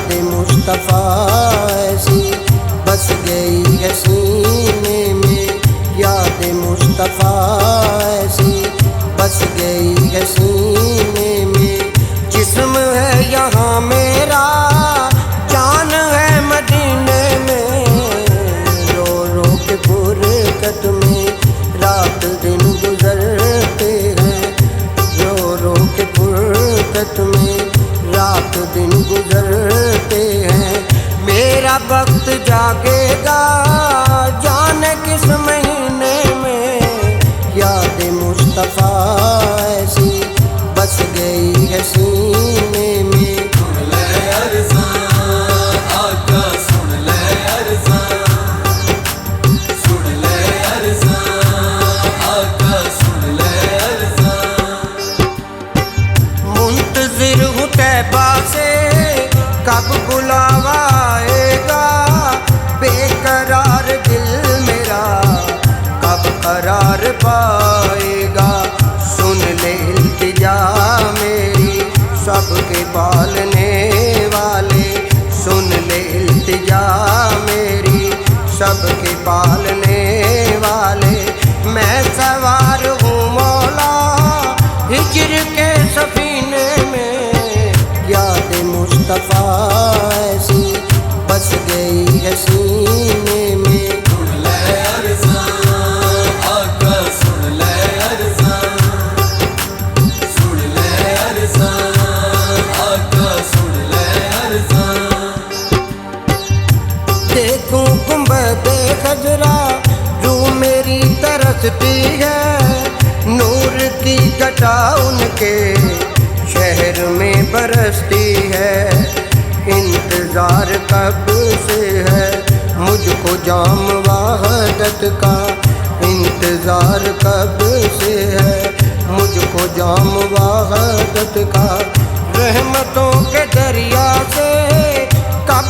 याद मुस्तफ़ा ऐसी बस गई है सीने में, याद मुस्तफ़ा ऐसी बस गई है सीने में। जिस्म है यहाँ मेरा, जान है मदीने में, रो रो के फुरकत में रात दिन गुजरते हैं, रो रो के फुरकत में रात दिन गुजरते हैं। मेरा वक्त जागेगा जाने किस महीने में, याद मुस्तफ़ा ऐसी बस गई है सीने में। सुन ले अरज़ां आका, सुन ले अरज़ां, सुन ले अरज़ां आका, सुन ले अरज़ां। मुंतज़िर हूँ तैबा से कब बुलावा आएगा, बेकरार दिल मेरा कब करार पाएगा। सुन ले इल्तिजा मेरी सबके पालने वाले, सुन ले इल्तिजा मेरी सबके पालने वाले। मैं सवार हूँ मौला हिज्र के सफीने में, याद मुस्तफ़ा ऐसी बस गई है सीने में। सुन ले अरज़ां आका, सुन ले अरज़ां, सुन ले अरज़ां आका, सुन ले अरज़ां। देखूं गुंबदे खजरा रूह मेरी तरसती है, नूर की घटा उनके शहर में बरसती है। इंतज़ार कब से है मुझको जाम वहदत का, इंतज़ार कब से है मुझको जाम वहदत का। रहमतों के दरिया से कब